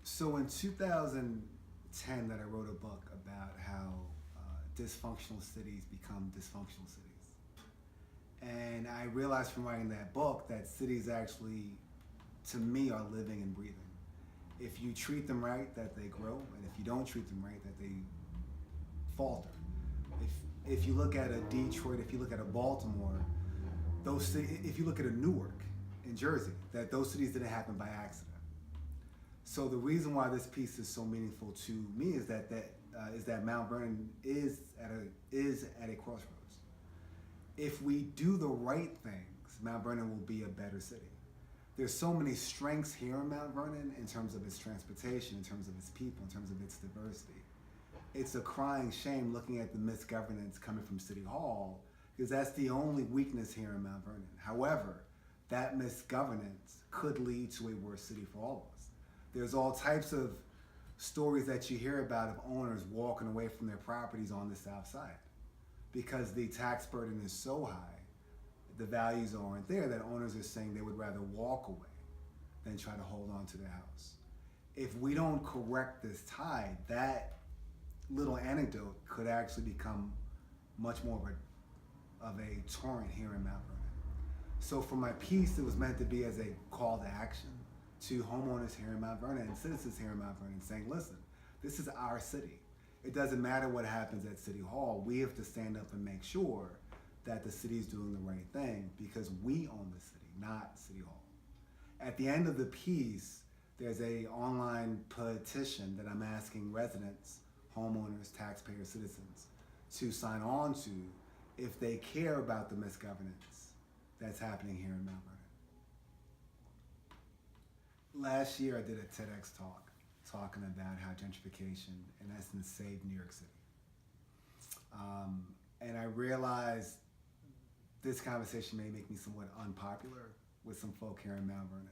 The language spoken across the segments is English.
So in 2010, that I wrote a book about how dysfunctional cities become dysfunctional cities, and I realized from writing that book that cities actually, to me, are living and breathing. If you treat them right, that they grow, and if you don't treat them right, that they falter. If you look at a Detroit, if you look at a Baltimore, if you look at a Newark in Jersey, that those cities didn't happen by accident. So the reason why this piece is so meaningful to me is that Mount Vernon is at a crossroads. If we do the right things, Mount Vernon will be a better city. There's so many strengths here in Mount Vernon in terms of its transportation, in terms of its people, in terms of its diversity. It's a crying shame looking at the misgovernance coming from City Hall, because that's the only weakness here in Mount Vernon. However, that misgovernance could lead to a worse city for all of us. There's all types of stories that you hear about of owners walking away from their properties on the south side because the tax burden is so high, the values aren't there, that owners are saying they would rather walk away than try to hold on to their house. If we don't correct this tide, that little anecdote could actually become much more of a torrent here in Mount Vernon. So for my piece, it was meant to be as a call to action to homeowners here in Mount Vernon and citizens here in Mount Vernon, saying, listen, this is our city. It doesn't matter what happens at City Hall. We have to stand up and make sure that the city is doing the right thing, because we own the city, not City Hall. At the end of the piece, there's a online petition that I'm asking residents, homeowners, taxpayers, citizens to sign on to if they care about the misgovernance that's happening here in Mount Vernon. Last year I did a TEDx talk talking about how gentrification in essence saved New York City. And I realized this conversation may make me somewhat unpopular with some folk here in Mount Vernon.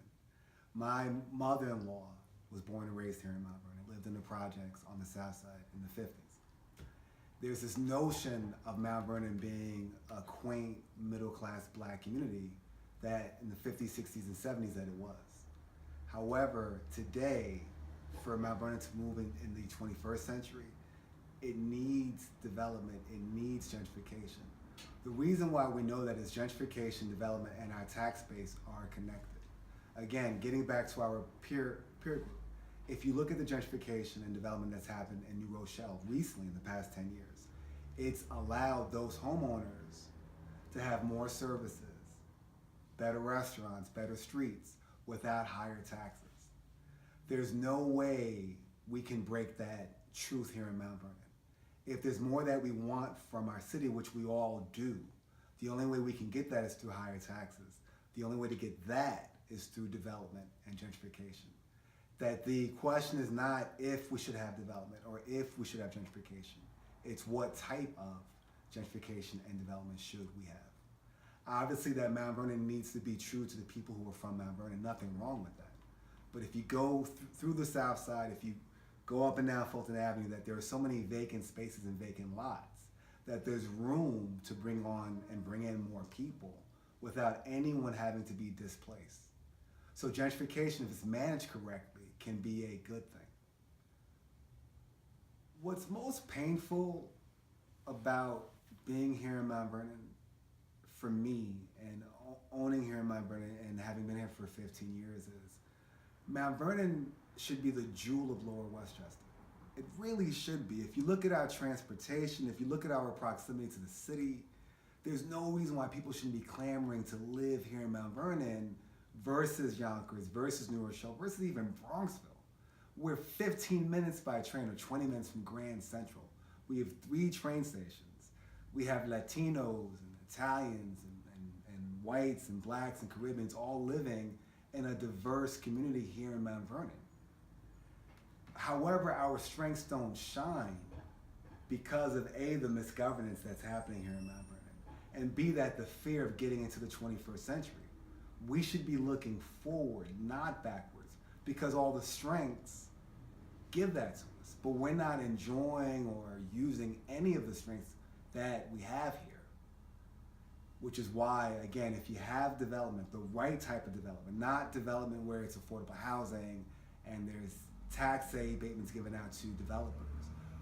My mother-in-law was born and raised here in Mount Vernon, lived in the projects on the south side in the 50s. There's this notion of Mount Vernon being a quaint, middle-class black community that in the 50s, 60s, and 70s that it was. However, today, for Mount Vernon to move in the 21st century, it needs development, it needs gentrification. The reason why we know that is gentrification, development, and our tax base are connected. Again, getting back to our peer group, if you look at the gentrification and development that's happened in New Rochelle recently in the past 10 years, it's allowed those homeowners to have more services, better restaurants, better streets, without higher taxes. There's no way we can break that truth here in Mount Vernon. If there's more that we want from our city, which we all do, the only way we can get that is through higher taxes. The only way to get that is through development and gentrification. That the question is not if we should have development or if we should have gentrification. It's what type of gentrification and development should we have. Obviously that Mount Vernon needs to be true to the people who are from Mount Vernon, nothing wrong with that. But if you go through the south side, if you go up and down Fulton Avenue, that there are so many vacant spaces and vacant lots, that there's room to bring on and bring in more people without anyone having to be displaced. So gentrification, if it's managed correctly, can be a good thing. What's most painful about being here in Mount Vernon for me and owning here in Mount Vernon and having been here for 15 years is Mount Vernon should be the jewel of Lower Westchester. It really should be. If you look at our transportation, if you look at our proximity to the city, there's no reason why people shouldn't be clamoring to live here in Mount Vernon versus Yonkers, versus New Rochelle, versus even Bronxville. We're 15 minutes by train or 20 minutes from Grand Central. We have 3 train stations. We have Latinos and Italians and whites and blacks and Caribbeans all living in a diverse community here in Mount Vernon. However, our strengths don't shine because of A, the misgovernance that's happening here in Mount Vernon, and B, that the fear of getting into the 21st century. We should be looking forward, not backwards, because all the strengths give that to us, but we're not enjoying or using any of the strengths that we have here. Which is why, again, if you have development, the right type of development, not development where it's affordable housing and there's tax abatements given out to developers.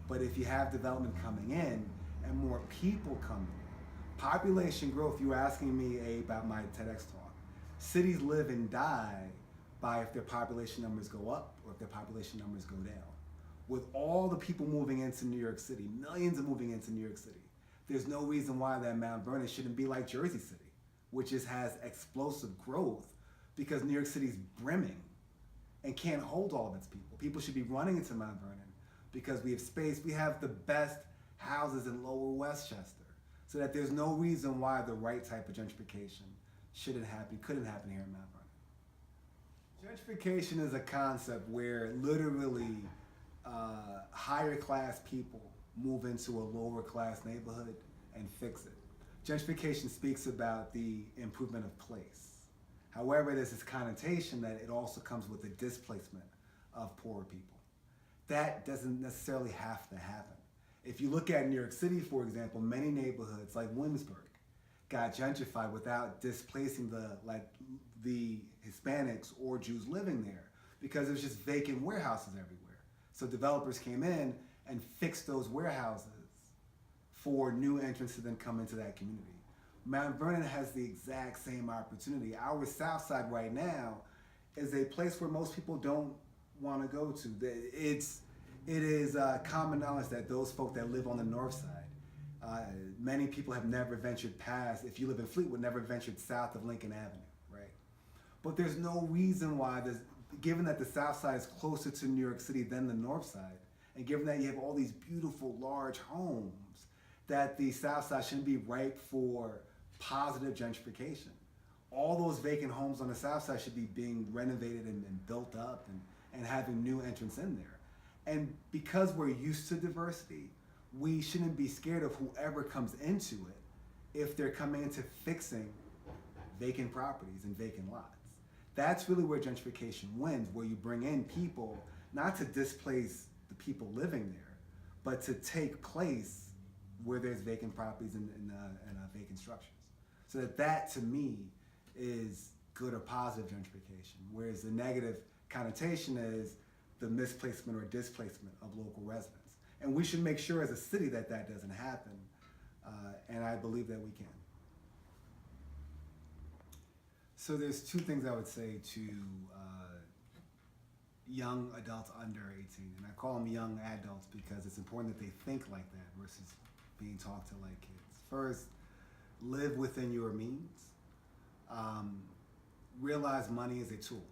But if you have development coming in and more people coming in, population growth, you were asking me about my TEDx talk. Cities live and die by if their population numbers go up or if their population numbers go down. With all the people moving into New York City, millions are moving into New York City, there's no reason why that Mount Vernon shouldn't be like Jersey City, which has explosive growth because New York City's brimming and can't hold all of its people. People should be running into Mount Vernon because we have space. We have the best houses in Lower Westchester, so that there's no reason why the right type of gentrification couldn't happen here in Mount Vernon. Gentrification is a concept where literally higher class people move into a lower class neighborhood and fix it. Gentrification speaks about the improvement of place. However, there's this connotation that it also comes with the displacement of poor people. That doesn't necessarily have to happen. If you look at New York City, for example, many neighborhoods like Williamsburg got gentrified without displacing the Hispanics or Jews living there because there's just vacant warehouses everywhere. So developers came in and fixed those warehouses for new entrants to then come into that community. Mount Vernon has the exact same opportunity. Our South Side right now is a place where most people don't want to go to. It is common knowledge that those folk that live on the North Side, many people have never ventured past, if you live in Fleetwood, never ventured south of Lincoln Avenue, right? But there's no reason why, given that the South Side is closer to New York City than the North Side, and given that you have all these beautiful large homes, that the South Side shouldn't be ripe for positive gentrification. All those vacant homes on the South Side should be being renovated and built up and having new entrants in there. And because we're used to diversity, we shouldn't be scared of whoever comes into it if they're coming into fixing vacant properties and vacant lots. That's really where gentrification wins, where you bring in people, not to displace the people living there, but to take place where there's vacant properties and vacant structures. So that to me is good or positive gentrification, whereas the negative connotation is the misplacement or displacement of local residents. And we should make sure as a city that that doesn't happen, and I believe that we can. So there's two things I would say to young adults under 18, and I call them young adults because it's important that they think like that versus being talked to like kids. First, live within your means. Realize money is a tool,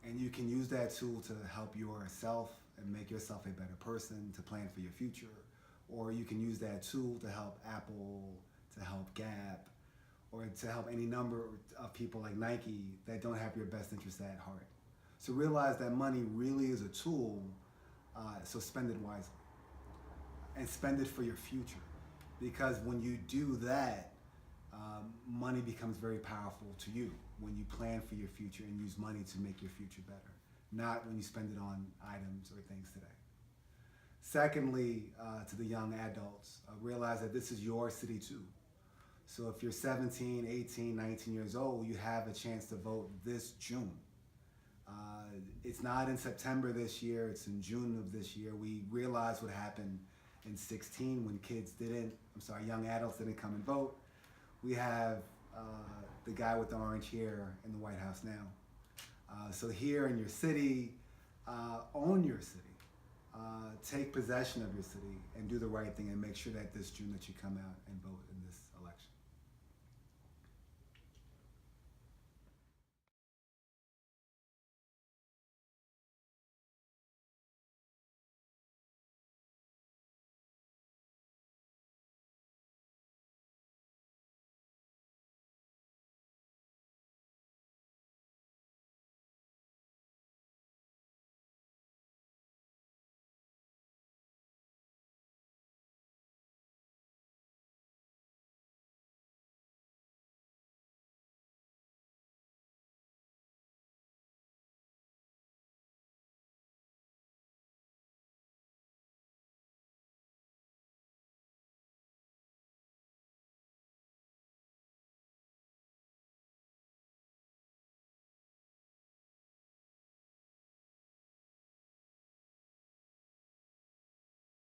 and you can use that tool to help yourself and make yourself a better person, to plan for your future, or you can use that tool to help Apple, to help Gap, or to help any number of people like Nike that don't have your best interest at heart. So realize that money really is a tool, so spend it wisely. And spend it for your future. Because when you do that, money becomes very powerful to you when you plan for your future and use money to make your future better, not when you spend it on items or things today. Secondly, to the young adults, realize that this is your city too. So if you're 17, 18, 19 years old, you have a chance to vote this June. It's not in September this year, it's in June of this year. We realized what happened in 16 when young adults didn't come and vote. We have the guy with the orange hair in the White House now. So here in your city, own your city. Take possession of your city and do the right thing and make sure that this June that you come out and vote in this